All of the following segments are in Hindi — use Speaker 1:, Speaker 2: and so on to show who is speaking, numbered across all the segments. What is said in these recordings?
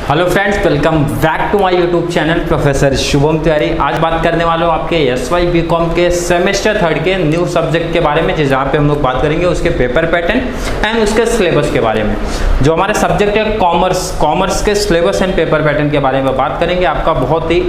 Speaker 1: Hello friends, welcome back to my YouTube channel professor Shubham Tiwari. आज बात करने वाला हूँ आपके एसवाई बीकॉम के सेमेस्टर 3 के न्यू सब्जेक्ट के बारे में, जहाँ पे हम लोग बात करेंगे उसके पेपर पैटर्न एंड उसके सिलेबस के बारे में। जो हमारा सब्जेक्ट है कॉमर्स के सिलेबस एंड पेपर पैटर्न के बारे में बात करेंगे। आपका बहुत ही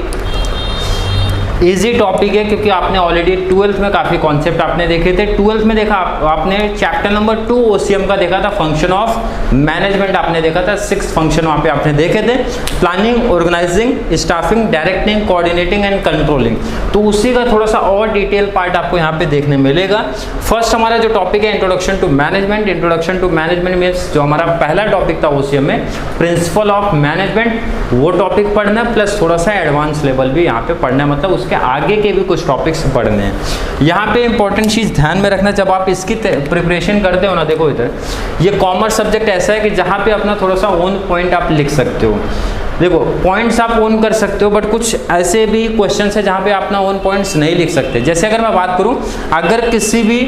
Speaker 1: इजी टॉपिक है क्योंकि आपने ऑलरेडी 12th में काफ़ी कॉन्सेप्ट आपने देखे थे। 12th में देखा आपने चैप्टर नंबर 2 ओसीएम का देखा था, फंक्शन ऑफ मैनेजमेंट आपने देखा था। 6 फंक्शन वहाँ पे आपने देखे थे, planning, organising, staffing, directing, coordinating and controlling. तो उसी का थोड़ा सा और डिटेल पार्ट आपको यहाँ पे देखने मिलेगा। फर्स्ट हमारा जो टॉपिक है introduction to management. Introduction to management means जो हमारा पहला टॉपिक था ओसीएम में प्रिंसिपल ऑफ मैनेजमेंट, वो टॉपिक पढ़ना है, प्लस थोड़ा सा एडवांस लेवल भी यहाँ पे पढ़ना है, मतलब के आगे के भी कुछ टॉपिक्स पढ़ने हैं। यहाँ पे इंपॉर्टेंट चीज़ ध्यान में रखना, जब आप इसकी प्रिपरेशन करते हो ना, देखो इधर ये कॉमर्स सब्जेक्ट ऐसा है कि जहाँ पे अपना थोड़ा सा ओन पॉइंट आप लिख सकते हो। देखो पॉइंट्स आप ओन कर सकते हो, बट कुछ ऐसे भी क्वेश्चंस है जहाँ पे आप अपना ओन पॉइंट्स नहीं लिख सकते। जैसे अगर मैं बात करूँ, अगर किसी भी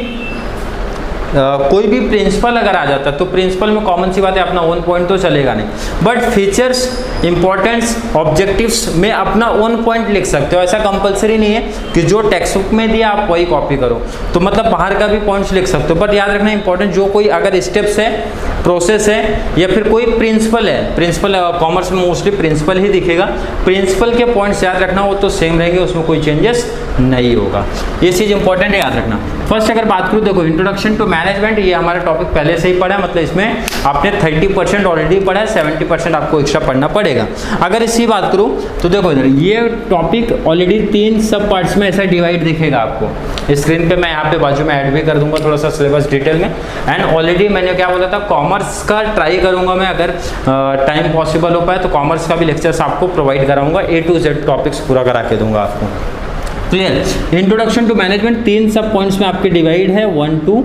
Speaker 1: कोई भी प्रिंसिपल अगर आ जाता है तो प्रिंसिपल में कॉमन सी बात है अपना ओन पॉइंट तो चलेगा नहीं, बट फीचर्स, इंपॉर्टेंस, ऑब्जेक्टिव्स में अपना ओन पॉइंट लिख सकते हो। ऐसा कंपलसरी नहीं है कि जो टेक्स्ट बुक में दिया आप वही कॉपी करो, तो मतलब बाहर का भी पॉइंट्स लिख सकते हो। बट याद रखना इंपॉर्टेंट, जो कोई अगर स्टेप्स है, प्रोसेस है या फिर कोई प्रिंसिपल है, प्रिंसिपल कॉमर्स में मोस्टली प्रिंसिपल ही दिखेगा, प्रिंसिपल के पॉइंट्स याद रखना, वो तो सेम रहेंगे, उसमें कोई चेंजेस नहीं होगा। ये चीज़ इंपॉर्टेंट है, याद रखना। फर्स्ट अगर बात करूँ, देखो इंट्रोडक्शन टू मैनेजमेंट, ये हमारा टॉपिक पहले से ही पढ़ा है, मतलब इसमें आपने 30% ऑलरेडी पढ़ा है, 70% आपको एक्स्ट्रा पढ़ना पड़ेगा। अगर इसी बात करूँ तो देखो इधर ये टॉपिक ऑलरेडी 3 सब पार्ट्स में ऐसा डिवाइड दिखेगा आपको स्क्रीन पे। मैं यहाँ पे बाजू में ऐड भी कर दूंगा थोड़ा सा सिलेबस डिटेल में। एंड ऑलरेडी मैंने क्या बोला था, कॉमर्स का ट्राई करूंगा मैं, अगर टाइम पॉसिबल हो पाए तो कॉमर्स का भी लेक्चर्स आपको प्रोवाइड कराऊंगा, A to Z टॉपिक्स पूरा करा के दूंगा आपको। क्लियर। इंट्रोडक्शन टू मैनेजमेंट 3 सब पॉइंट्स में आपके डिवाइड है, 1 2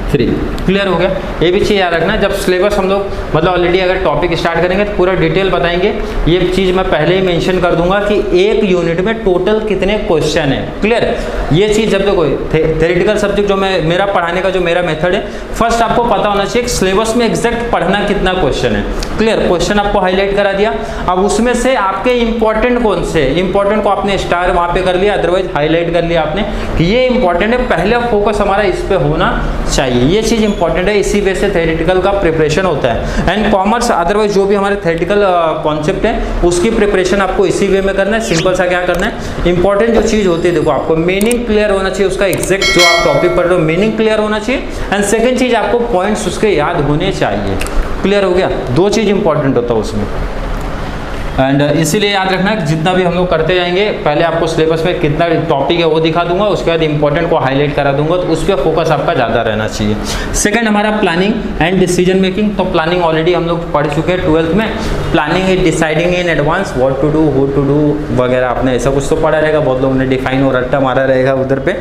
Speaker 1: 3। क्लियर हो गया। ये भी चीज़ याद रखना, जब सिलेबस हम लोग मतलब ऑलरेडी अगर टॉपिक स्टार्ट करेंगे तो पूरा डिटेल बताएंगे। ये चीज़ मैं पहले ही मेंशन कर दूंगा कि एक यूनिट में टोटल कितने क्वेश्चन है। क्लियर। ये चीज़ जब देखो थ्योरेटिकल सब्जेक्ट जो मेरा पढ़ाने का जो मेरा मेथड है, फर्स्ट आपको पता होना चाहिए सिलेबस में एग्जैक्ट पढ़ना कितना क्वेश्चन है। क्लियर। क्वेश्चन आपको हाईलाइट करा दिया, अब उसमें से आपके इंपॉर्टेंट कौन से, इंपॉर्टेंट को आपने स्टार वहाँ पे कर लिया, अदरवाइज हाईलाइट कर लिया आपने कि ये इंपॉर्टेंट है, पहले फोकस हमारा इस पे होना चाहिए। ये चीज़ इंपॉर्टेंट है, इसी वजह से थ्योरेटिकल का प्रिपरेशन होता है। एंड कॉमर्स अदरवाइज जो भी हमारे थ्योरेटिकल कॉन्सेप्ट है उसकी प्रिपरेशन आपको इसी वे में करना है। सिंपल सा क्या करना है, इंपॉर्टेंट जो चीज़ होती है, देखो आपको मीनिंग क्लियर होना चाहिए, उसका एग्जैक्ट जो आप टॉपिक पढ़ रहे हो मीनिंग क्लियर होना चाहिए। एंड सेकेंड चीज़, आपको पॉइंट्स उसके याद होने चाहिए। क्लियर हो गया। 2 चीज़ इंपॉर्टेंट होता है उसमें। एंड इसीलिए याद रखना जितना भी हम लोग करते जाएंगे, पहले आपको सिलेबस में कितना टॉपिक है वो दिखा दूंगा, उसके बाद इंपॉर्टेंट को हाईलाइट करा दूंगा, तो उस पर फोकस आपका ज़्यादा रहना चाहिए। सेकंड हमारा प्लानिंग एंड डिसीजन मेकिंग। तो प्लानिंग ऑलरेडी हम लोग पढ़ चुके हैं 12th में। Planning is deciding in advance what to do, who to do वगैरह, आपने ऐसा कुछ तो पढ़ा रहेगा, बहुत लोगों ने डिफाइन और रट्टा मारा रहेगा उधर पे।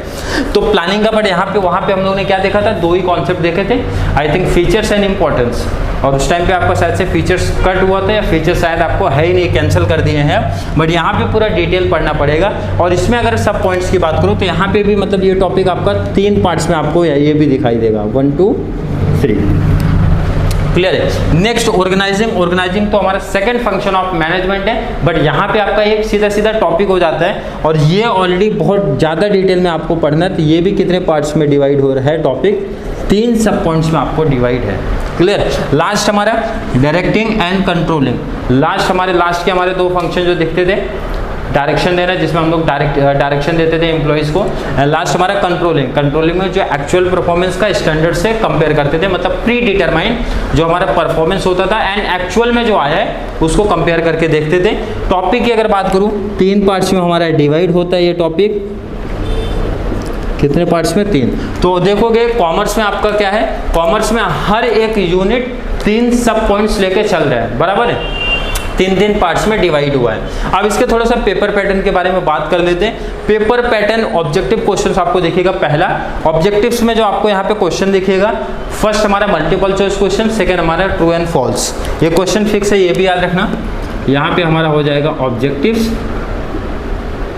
Speaker 1: तो प्लानिंग का बट यहाँ पे वहाँ पे हम लोगों ने क्या देखा था, 2 ही कॉन्सेप्ट देखे थे, I think features and importance. और उस टाइम पे आपका शायद से फीचर्स कट हुआ था या फीचर्स शायद आपको है ही नहीं, कैंसिल कर दिए हैं, बट यहाँ पे पूरा डिटेल पढ़ना पड़ेगा। और इसमें अगर सब पॉइंट्स की बात करूँ तो यहाँ पे भी मतलब ये टॉपिक आपका 3 पार्ट्स में आपको ये भी दिखाई देगा, 1 2 3। क्लियर है। Next organising. ऑर्गेनाइजिंग तो हमारा सेकंड फंक्शन ऑफ मैनेजमेंट है, बट यहाँ पे आपका एक सीधा सीधा टॉपिक हो जाता है, और ये ऑलरेडी बहुत ज़्यादा डिटेल में आपको पढ़ना है। तो ये भी कितने पार्ट्स में डिवाइड हो रहा है टॉपिक, 3 सब पॉइंट्स में आपको डिवाइड है। क्लियर। लास्ट हमारा डायरेक्टिंग एंड कंट्रोलिंग। लास्ट के हमारे 2 फंक्शन जो दिखते थे, डायरेक्शन देना जिसमें हम लोग डायरेक्शन देते थे एम्प्लॉइज़ को, एंड लास्ट हमारा कंट्रोलिंग। कंट्रोलिंग में जो एक्चुअल परफॉर्मेंस का स्टैंडर्ड से कंपेयर करते थे, मतलब प्री डिटरमाइंड जो हमारा परफॉर्मेंस होता था एंड एक्चुअल में जो आया है उसको कंपेयर करके देखते थे। टॉपिक की अगर बात करूँ 3 पार्ट्स में हमारा डिवाइड होता है ये टॉपिक। कितने पार्ट्स में, 3। तो देखोगे कॉमर्स में आपका क्या है, कॉमर्स में हर एक यूनिट 3 सब पॉइंट्स लेके चल रहा है, बराबर है, 3 पार्ट्स में डिवाइड हुआ है। अब इसके थोड़ा सा पेपर पैटर्न के बारे में बात कर लेते हैं। पेपर पैटर्न, ऑब्जेक्टिव क्वेश्चंस आपको देखिएगा। पहला ऑब्जेक्टिव्स में जो आपको यहाँ पे क्वेश्चन दिखेगा, फर्स्ट हमारा मल्टीपल चॉइस क्वेश्चन, सेकेंड हमारा ट्रू एंड फॉल्स। ये क्वेश्चन फिक्स है, ये भी याद रखना। यहाँ पे हमारा हो जाएगा ऑब्जेक्टिव्स,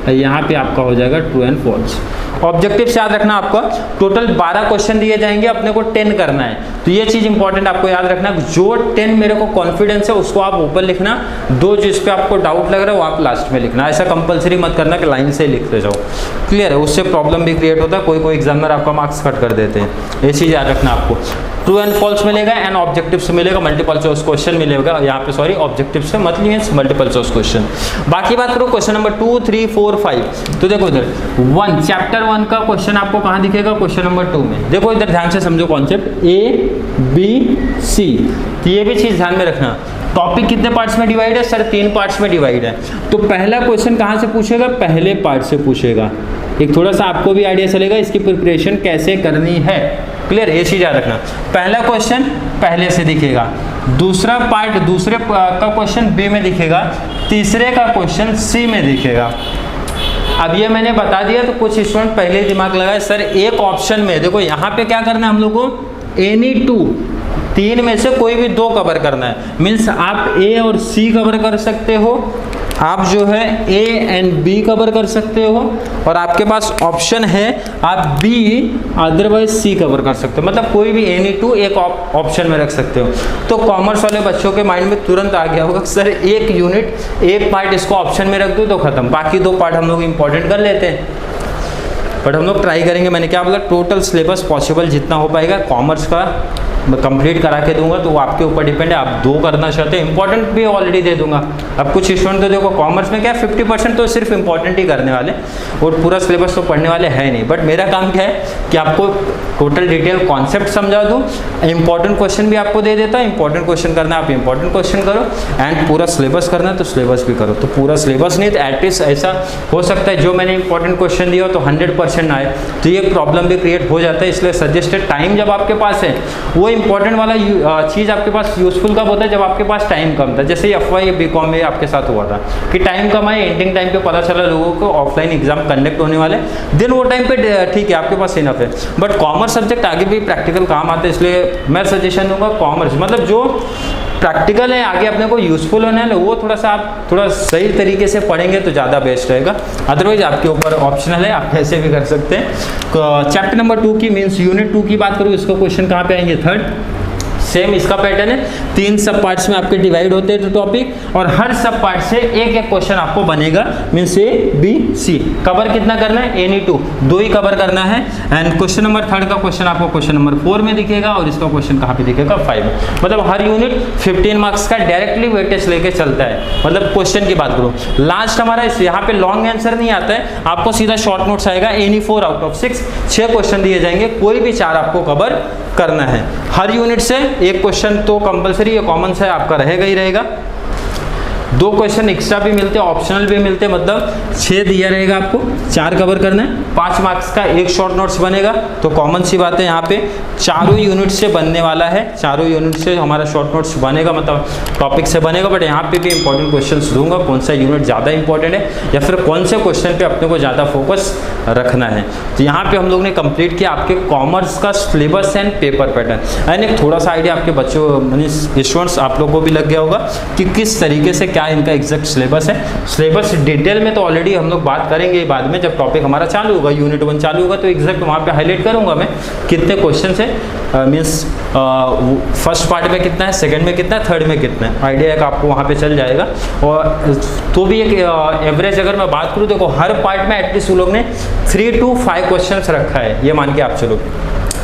Speaker 1: यहाँ पे आपका हो जाएगा ट्रू एंड फॉल्स। ऑब्जेक्टिव याद रखना आपको, टोटल 12 क्वेश्चन दिए जाएंगे, अपने को 10 करना है। तो ये चीज इंपॉर्टेंट आपको याद रखना, जो 10 मेरे को कॉन्फिडेंस है उसको आप ऊपर लिखना, 2 जिस पे आपको डाउट लग रहा है वो आप लास्ट में लिखना। ऐसा कंपलसरी मत करना कि लाइन से लिखते जाओ, क्लियर है? उससे प्रॉब्लम भी क्रिएट होता है, कोई एग्जामिनर आपका मार्क्स कट कर देते हैं। ये चीज याद रखना आपको। ट्रू एंड फॉल्स मिलेगा एंड ऑब्जेक्टिव से मिलेगा, मल्टीपल चॉइस क्वेश्चन मिलेगा यहाँ पे, सॉरी ऑब्जेक्टिव से मतलब मींस मल्टीपल चॉइस क्वेश्चन। बाकी बात करो क्वेश्चन नंबर 2, 3, 4, 5, तो देखो इधर 1 चैप्टर 1 का क्वेश्चन आपको कहाँ दिखेगा? क्वेश्चन नंबर 2 में। देखो इधर ध्यान से समझो कॉन्सेप्ट, A, B, C, तो ये भी चीज ध्यान में रखना। टॉपिक कितने पार्ट्स में डिवाइड है? सर 3 पार्ट्स में डिवाइड है। तो पहला क्वेश्चन कहाँ से पूछेगा? पहले पार्ट से पूछेगा। एक थोड़ा सा आपको भी आइडिया चलेगा इसकी प्रिपरेशन कैसे करनी है, क्लियर? ये चीज याद रखना। पहला क्वेश्चन पहले से दिखेगा, दूसरा पार्ट दूसरे का क्वेश्चन बी में दिखेगा, तीसरे का क्वेश्चन सी में दिखेगा। अब ये मैंने बता दिया तो कुछ स्टूडेंट पहले दिमाग लगाए, सर एक ऑप्शन में देखो यहाँ पे क्या करना है हम लोग को? एनी 2, 3 में से कोई भी 2 कवर करना है। मीन्स आप ए और सी कवर कर सकते हो, आप जो है ए एंड बी कवर कर सकते हो, और आपके पास ऑप्शन है आप बी अदरवाइज सी कवर कर सकते हो। मतलब कोई भी एनी 2 एक ऑप्शन में रख सकते हो। तो कॉमर्स वाले बच्चों के माइंड में तुरंत आ गया होगा सर एक यूनिट एक पार्ट इसको ऑप्शन में रख दो तो खत्म, बाकी 2 पार्ट हम लोग इंपॉर्टेंट कर लेते हैं। बट हम लोग ट्राई करेंगे, मैंने क्या बोला, टोटल सिलेबस पॉसिबल जितना हो पाएगा कॉमर्स का मैं कंप्लीट करा के दूंगा, तो वो आपके ऊपर डिपेंड है। आप 2 करना चाहते हैं, इंपॉर्टेंट भी ऑलरेडी दे दूंगा। अब कुछ स्टूडेंट तो देखो कॉमर्स में क्या 50% तो सिर्फ इंपॉर्टेंट ही करने वाले और पूरा सिलेबस तो पढ़ने वाले है नहीं। बट मेरा काम क्या है कि आपको टोटल डिटेल कॉन्सेप्ट समझा दूँ, इंपॉर्टेंट क्वेश्चन भी आपको दे देता है। इंपॉर्टेंट क्वेश्चन करना है आप इंपॉर्टेंट क्वेश्चन करो, एंड पूरा सिलेबस करना है तो सिलेबस भी करो। तो पूरा सिलेबस नहीं तो एटलीस्ट ऐसा हो सकता है जो मैंने इंपॉर्टेंट क्वेश्चन दिया तो 100% आए, तो ये प्रॉब्लम भी क्रिएट हो जाता है। इसलिए सजेस्टेड टाइम जब आपके पास है, वो इंपॉर्टेंट वाला चीज़ आपके पास यूजफुल कब होता है? जब आपके पास टाइम कम था। जैसे FY BCom में आपके साथ हुआ था कि टाइम कम आए, एंडिंग टाइम पे पता चला लोगों को ऑफलाइन एग्जाम कंडक्ट होने वाले, देन वो टाइम पे ठीक है आपके पास इनफ है। बट कॉमर्स सब्जेक्ट आगे भी प्रैक्टिकल काम आता है, इसलिए मैं सजेशन दूंगा कॉमर्स मतलब जो प्रैक्टिकल है आगे अपने को यूजफुल होना है, वो थोड़ा सा आप थोड़ा सही तरीके से पढ़ेंगे तो ज़्यादा बेस्ट रहेगा। अदरवाइज आपके ऊपर ऑप्शनल है, आप ऐसे भी कर सकते हैं। चैप्टर नंबर 2 की मीन्स यूनिट 2 की बात करूँ, इसको क्वेश्चन कहाँ पे आएंगे? 3rd। सेम इसका पैटर्न है, 3 सब पार्ट्स में आपके डिवाइड होते हैं टॉपिक, और हर सब पार्ट से एक एक क्वेश्चन आपको बनेगा। Means A, B, C cover कितना करना है? एनी 2 ही कवर करना है। एंड क्वेश्चन नंबर 3rd का क्वेश्चन आपको क्वेश्चन नंबर 4 में दिखेगा, और इसका क्वेश्चन कहाँ पे दिखेगा? 5 में। मतलब हर यूनिट 15 मार्क्स का डायरेक्टली वेटेज लेके चलता है। मतलब क्वेश्चन की बात करूँ, लास्ट हमारा यहाँ पे लॉन्ग आंसर नहीं आता है, आपको सीधा शॉर्ट नोट्स आएगा। एनी 4 आउट ऑफ 6 क्वेश्चन दिए जाएंगे, कोई भी 4 आपको कवर करना है। हर यूनिट से एक क्वेश्चन तो कंपलसरी या कॉमन से आपका रहेगा ही रहेगा। 2 क्वेश्चन एक्स्ट्रा भी मिलते हैं, ऑप्शनल भी मिलते हैं, मतलब 6 दिया रहेगा आपको, 4 कवर करना है। 5 मार्क्स का एक शॉर्ट नोट्स बनेगा, तो कॉमन सी बात है यहाँ पे चारों यूनिट से बनने वाला है। चारों यूनिट से हमारा शॉर्ट नोट्स बनेगा, मतलब टॉपिक से बनेगा। बट यहाँ पे भी इंपॉर्टेंट क्वेश्चन दूंगा, कौन सा यूनिट ज़्यादा इंपॉर्टेंट है या फिर कौन से क्वेश्चन पे अपने को ज़्यादा फोकस रखना है। तो यहाँ पे हम लोग ने कंप्लीट किया आपके कॉमर्स का syllabus and paper pattern. And एक थोड़ा सा आइडिया आपके बच्चों यानी स्टूडेंट्स आप लोगों को भी लग गया होगा कि किस तरीके से क्या इनका एग्जैक्ट सिलेबस है। सिलेबस डिटेल में तो ऑलरेडी हम लोग बात करेंगे बाद में, जब टॉपिक हमारा चालू होगा, यूनिट 1 चालू होगा, तो एग्जैक्ट वहाँ पे हाईलाइट करूँगा मैं कितने क्वेश्चन है। मीन्स फर्स्ट पार्ट में कितना है, सेकंड में कितना है, थर्ड में कितना है, आइडिया एक आपको वहाँ पे चल जाएगा। और तो भी एक एवरेज अगर मैं बात करूँ, देखो हर पार्ट में एटलीस्ट उन लोग ने 3 to 5 क्वेश्चन रखा है, ये मान के आप चलो।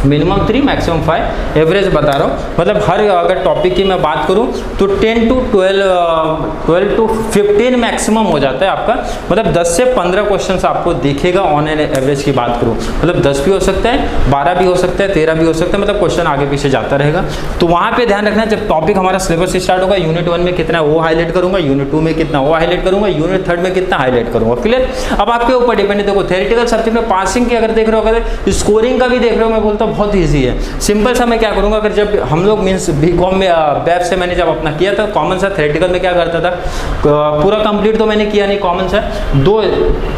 Speaker 1: मिनिमम 3 मैक्सिमम 5 एवरेज बता रहा हूँ। मतलब हर अगर टॉपिक की मैं बात करूँ तो 10 to 12 to 15 मैक्सिमम हो जाता है आपका। मतलब 10 से 15 क्वेश्चंस आपको दिखेगा ऑन एन एवरेज की बात करूँ। मतलब 10 भी हो सकता है, 12 भी हो सकता है, 13 भी हो सकता है, मतलब क्वेश्चन आगे पीछे जाता रहेगा। तो वहाँ पे ध्यान रखना, जब टॉपिक हमारा सिलेबस स्टार्ट होगा, यूनिट 1 में कितना वो हाईलाइट करूँगा, यूनिट 2 में कितना वो हाईलाइट करूँगा, यूनिट 3 में कितना हाईलाइट करूँगा। क्लियर? अब आपके ऊपर डिपेंड है। देखो थ्योरेटिकल सब्जेक्ट में पासिंग की अगर देख रहे हो, अगर स्कोरिंग का भी देख रहे हो, मैं बोलता हूँ बहुत ईजी है। सिंपल सा मैं क्या करूँगा, अगर जब हम लोग मीन्स बीकॉम में वेब से मैंने जब अपना किया था, कॉमन सा थ्योरेटिकल में क्या करता था, पूरा कंप्लीट तो मैंने किया नहीं, कॉमन सा 2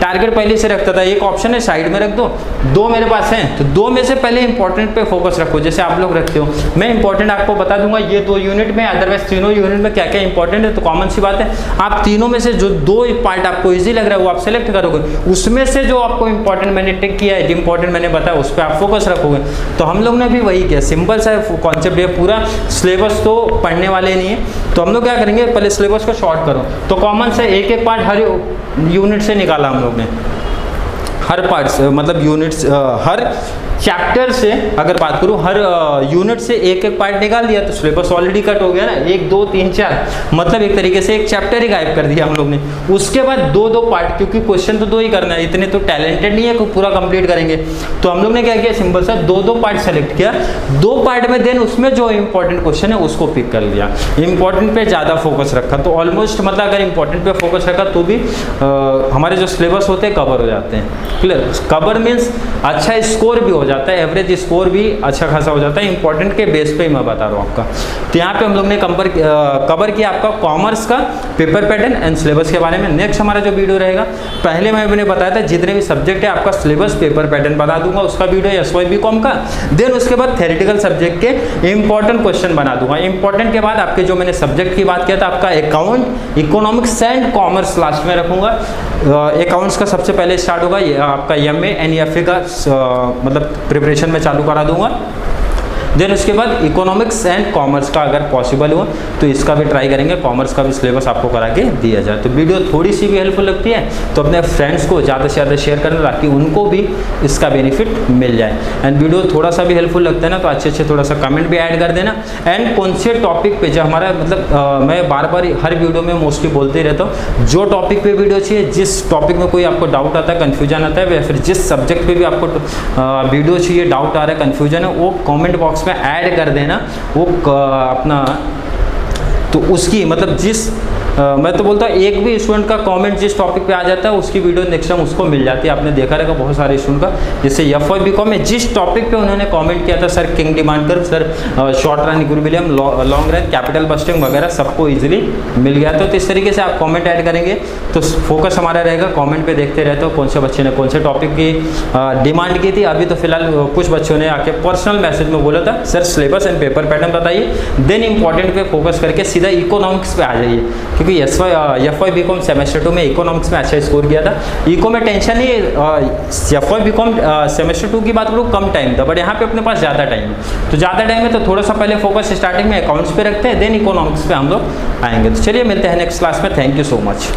Speaker 1: टारगेट पहले से रखता था, एक ऑप्शन है साइड में रख दो, 2 मेरे पास हैं तो 2 में से पहले इंपॉर्टेंट पे फोकस रखो। जैसे आप लोग रखते हो, मैं इंपॉर्टेंट आपको बता दूंगा ये 2 यूनिट में, अदरवाइज तीनों यूनिट में क्या क्या इंपॉर्टेंट है, तो कॉमन सी बात है आप तीनों में से जो 2 पार्ट आपको ईजी लग रहा है वो आप सेलेक्ट करोगे, उसमें से जो आपको इंपॉर्टेंट मैंने टिक किया है, इंपॉर्टेंट मैंने बताया उस पर आप फोकस रखोगे। तो हम लोग ने भी वही किया, सिंपल सा कॉन्सेप्ट है, पूरा सिलेबस तो पढ़ने वाले नहीं है। तो हम लोग क्या करेंगे, पहले सिलेबस को शॉर्ट करो, तो कॉमन से एक एक पार्ट हर यूनिट से निकाला हम लोग ने, हर पार्ट मतलब यूनिट्स, हर चैप्टर से अगर बात करूँ, हर यूनिट से एक एक पार्ट निकाल दिया तो सिलेबस ऑलरेडी कट हो गया ना, 1 2 3 4, मतलब एक तरीके से एक चैप्टर ही गायब कर दिया हम लोग ने। उसके बाद 2 पार्ट, क्योंकि क्वेश्चन तो 2 ही करना है, इतने तो टैलेंटेड नहीं है कि पूरा कंप्लीट करेंगे, तो हम लोग ने क्या किया, सिंपल सा 2 पार्ट सेलेक्ट किया, 2 पार्ट में देन उसमें जो इंपॉर्टेंट क्वेश्चन है उसको पिक कर लिया, इंपॉर्टेंट पे ज़्यादा फोकस रखा। तो ऑलमोस्ट मतलब अगर इंपॉर्टेंट पे फोकस रखा तो भी हमारे जो सिलेबस होते हैं कवर हो जाते हैं। क्लियर, कवर मीन्स अच्छा स्कोर भी हो जाता है, एवरेज स्कोर भी अच्छा खासा हो जाता है, इंपॉर्टेंट के बेस पे ही मैं बता रहा हूँ आपका। तो यहाँ पे हम लोग ने कवर किया आपका कॉमर्स का पेपर पैटर्न एंड सिलेबस के बारे में। नेक्स्ट हमारा जो वीडियो रहेगा, पहले मैंने बताया था जितने भी सब्जेक्ट है आपका सिलेबस पेपर पैटर्न बता दूंगा, उसका वीडियो SY BCom का, देन उसके बाद थ्योरेटिकल सब्जेक्ट के इंपॉर्टेंट क्वेश्चन बना दूंगा। इंपॉर्टेंट के बाद आपके जो मैंने सब्जेक्ट की बात किया था, आपका account, economics and commerce last में रखूंगा। अकाउंट्स का सबसे पहले स्टार्ट होगा आपका MA NEFA का मतलब प्रिपरेशन में चालू करा दूंगा, देन उसके बाद इकोनॉमिक्स एंड कॉमर्स का अगर पॉसिबल हो तो इसका भी ट्राई करेंगे, कॉमर्स का भी सिलेबस आपको करा के दिया जाए। तो वीडियो थोड़ी सी भी हेल्पफुल लगती है तो अपने फ्रेंड्स को ज़्यादा से ज़्यादा शेयर करना, ताकि उनको भी इसका बेनिफिट मिल जाए। एंड वीडियो थोड़ा सा भी हेल्पफुल लगता है ना तो अच्छे थोड़ा सा कमेंट भी ऐड कर देना। एंड कौन से टॉपिक पे जो हमारा मतलब मैं बार बार हर वीडियो में मोस्टली बोलते ही रहता हूँ, जो टॉपिक पे वीडियो चाहिए, जिस टॉपिक में कोई आपको डाउट आता है, कन्फ्यूजन आता है, या फिर जिस सब्जेक्ट पे भी आपको वीडियो चाहिए, डाउट आ रहा है, कन्फ्यूजन है, वो कॉमेंट बॉक्स में ऐड कर देना। वो अपना तो उसकी मतलब जिस मैं तो बोलता हूँ एक भी स्टूडेंट का कमेंट जिस टॉपिक पे आ जाता है उसकी वीडियो नेक्स्ट टाइम उसको मिल जाती है। आपने देखा रहेगा बहुत सारे स्टूडेंट का, जैसे FY BCom में जिस टॉपिक पे उन्होंने कमेंट किया था, sir king demand curve, sir short run equilibrium, long run, capital budgeting वगैरह सबको इजीली मिल गया। तो इस तरीके से आप कमेंट ऐड करेंगे तो फोकस हमारा रहेगा, कमेंट पे देखते रहते हो कौन से बच्चे ने कौन से टॉपिक की डिमांड की थी। अभी तो फिलहाल कुछ बच्चों ने आके पर्सनल मैसेज में बोला था sir syllabus and paper pattern बताइए, देन इंपॉर्टेंट पे फोकस करके सीधा इकोनॉमिक्स पे आ जाइए, क्योंकि FY BCom सेमेस्टर 2 में इकोनॉमिक्स में अच्छा स्कोर किया था। इको में टेंशन नहीं, FY BCom सेमेस्टर 2 की बात करूँ कम टाइम था, बट यहाँ पे अपने पास ज़्यादा टाइम है, तो ज़्यादा टाइम है तो थोड़ा सा पहले फोकस स्टार्टिंग में अकाउंट्स पे रखते हैं, देन इकोनॉमिक्स पे हम लोग आएंगे। तो चलिए मिलते हैं नेक्स्ट क्लास में। Thank you so much.